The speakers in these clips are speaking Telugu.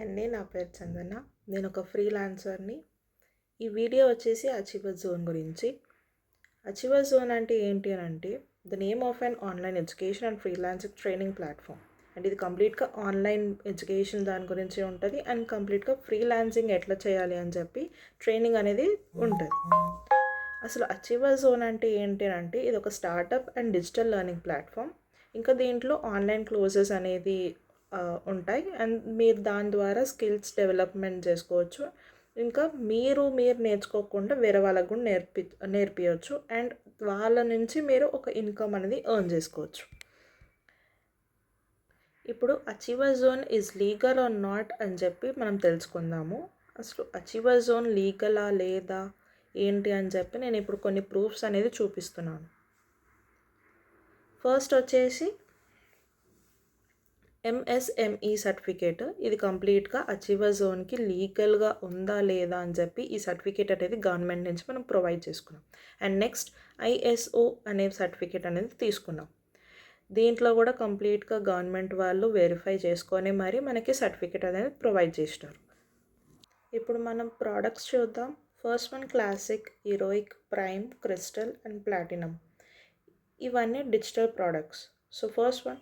అండి. నా పేరు చందన. నేను ఒక ఫ్రీలాన్సర్‌ని. ఈ వీడియో వచ్చేసి అచీవర్ జోన్ గురించి. అచీవర్ జోన్ అంటే ఏంటి అనంటే, the name of an online education and freelancing training platform. అంటే ఇది కంప్లీట్‌గా ఆన్‌లైన్ ఎడ్యుకేషన్ దాని గురించే ఉంటది. అండ్ కంప్లీట్‌గా ఫ్రీలాన్సింగ్ ఎట్లా చేయాలి అని చెప్పి ట్రైనింగ్ అనేది ఉంటది. అసలు అచీవర్ జోన్ అంటే ఏంటి అంటే, ఇది ఒక startup and digital learning platform. ఇంకా దీంట్లో ఆన్‌లైన్ కోర్సెస్ అనేది ఉంటాయి. అండ్ మీరు దాని ద్వారా స్కిల్స్ డెవలప్మెంట్ చేసుకోవచ్చు. ఇంకా మీరు నేర్చుకోకుండా వేరే వాళ్ళకు కూడా నేర్పియొచ్చు. అండ్ వాళ్ళ నుంచి మీరు ఒక ఇన్కమ్ అనేది ఎర్న్ చేసుకోవచ్చు. ఇప్పుడు achiever zone is legal are not అని చెప్పి మనం తెలుసుకుందాము. అసలు అచీవర్ జోన్ లీగలా లేదా ఏంటి అని చెప్పి నేను ఇప్పుడు కొన్ని ప్రూఫ్స్ అనేది చూపిస్తున్నాను. ఫస్ట్ వచ్చేసి ఎంఎస్ఎంఈ సర్టిఫికేట్. ఇది కంప్లీట్గా అచీవర్ జోన్కి లీగల్గా ఉందా లేదా అని చెప్పి ఈ సర్టిఫికేట్ అనేది గవర్నమెంట్ నుంచి మనం ప్రొవైడ్ చేసుకున్నాం. అండ్ నెక్స్ట్ ఐఎస్ఓ అనే సర్టిఫికేట్ అనేది తీసుకున్నాం. దీంట్లో కూడా కంప్లీట్గా గవర్నమెంట్ వాళ్ళు వెరిఫై చేసుకొని మరి మనకి సర్టిఫికేట్ అనేది ప్రొవైడ్ చేస్తారు. ఇప్పుడు మనం ప్రోడక్ట్స్ చూద్దాం. First one classic, heroic, prime, crystal and platinum. ఇవన్నీ digital products. So first one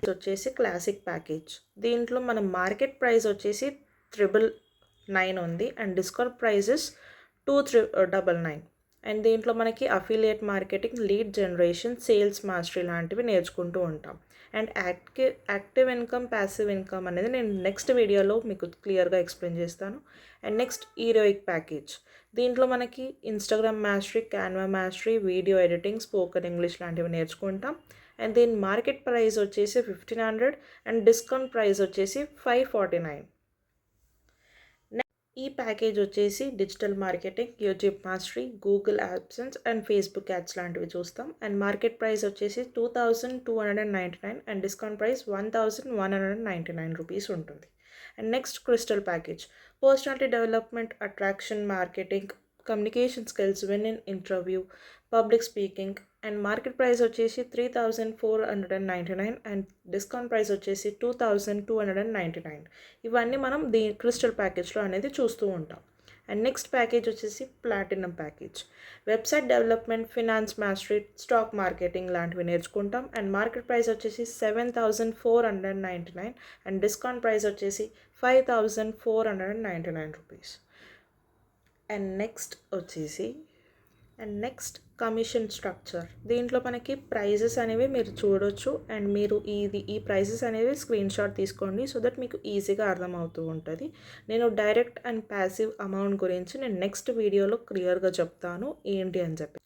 వచ్చేసి క్లాసిక్ ప్యాకేజ్. దీంట్లో మన మార్కెట్ ప్రైస్ వచ్చేసి 999 ఉంది అండ్ డిస్కౌంట్ ప్రైజెస్ 2399. అండ్ దీంట్లో మనకి affiliate marketing, lead generation, sales mastery లాంటివి నేర్చుకుంటూ ఉంటాం. And active income, passive income అనేది నేను నెక్స్ట్ వీడియోలో మీకు క్లియర్గా ఎక్స్ప్లెయిన్ చేస్తాను. And next heroic package. దీంట్లో మనకి Instagram mastery, Canva mastery, video editing, spoken English లాంటివి నేర్చుకుంటాం. అండ్ దీని మార్కెట్ ప్రైస్ వచ్చేసి 1500 అండ్ డిస్కౌంట్ ప్రైస్ వచ్చేసి 549. ఈ ప్యాకేజ్ వచ్చేసి digital marketing, YouTube mastery, Google AdSense and Facebook ads లాంటివి చూస్తాం. అండ్ మార్కెట్ ప్రైస్ వచ్చేసి 2299 అండ్ డిస్కౌంట్ ప్రైస్ 1199 రూపీస్ ఉంటుంది. And next crystal package. Personality development, attraction marketing, communication skills, win in interview, public speaking. And market price వచ్చేసి 3499 అండ్ డిస్కౌంట్ ప్రైస్ వచ్చేసి 2299. ఇవన్నీ మనం క్రిస్టల్ ప్యాకేజ్లో అనేది చూస్తూ ఉంటాం. అండ్ నెక్స్ట్ ప్యాకేజ్ వచ్చేసి platinum package. Website development, finance mastery, stock marketing లాంటివి నేర్చుకుంటాం. అండ్ మార్కెట్ ప్రైస్ వచ్చేసి 7499 అండ్ డిస్కౌంట్ ప్రైస్ వచ్చేసి 5499 rupees. And next commission structure. దీంట్లో మనకి ప్రైజెస్ అనేవి మీరు చూడొచ్చు. అండ్ మీరు ఈ ప్రైజెస్ అనేవి స్క్రీన్ షాట్ తీసుకోండి సో దట్ మీకు ఈజీగా అర్థమవుతూ ఉంటుంది. నేను డైరెక్ట్ అండ్ ప్యాసివ్ అమౌంట్ గురించి నేను నెక్స్ట్ వీడియోలో క్లియర్గా చెప్తాను ఏంటి అని చెప్పి.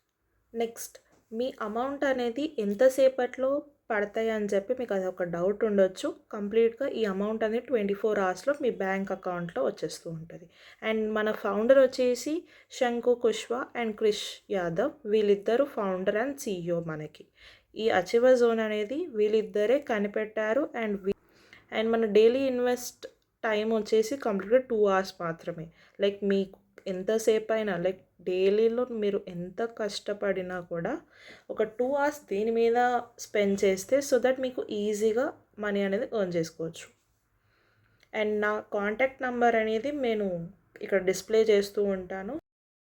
నెక్స్ట్ మీ అమౌంట్ అనేది ఎంతసేపట్లో పడతాయి అని చెప్పి మీకు అది ఒక డౌట్ ఉండొచ్చు. కంప్లీట్గా ఈ అమౌంట్ అనేది 24 అవర్స్లో మీ బ్యాంక్ అకౌంట్లో వచ్చేస్తూ ఉంటుంది. అండ్ మన ఫౌండర్ వచ్చేసి శంకు కుష్వా అండ్ క్రిష్ యాదవ్. వీళ్ళిద్దరూ ఫౌండర్ అండ్ CEO మనకి. ఈ అచీవర్ జోన్ అనేది వీళ్ళిద్దరే కనిపెట్టారు. అండ్ మన డైలీ ఇన్వెస్ట్ టైం వచ్చేసి కంప్లీట్గా 2 hours మాత్రమే. లైక్ మీకు ఎంతసేపు అయినా, లైక్ డైలీలో మీరు ఎంత కష్టపడినా కూడా ఒక 2 hours దీని మీద స్పెండ్ చేస్తే సో దట్ మీకు ఈజీగా మనీ అనేది ఎర్న్ చేసుకోవచ్చు. అండ్ నా కాంటాక్ట్ నెంబర్ అనేది నేను ఇక్కడ డిస్ప్లే చేస్తూ ఉంటాను.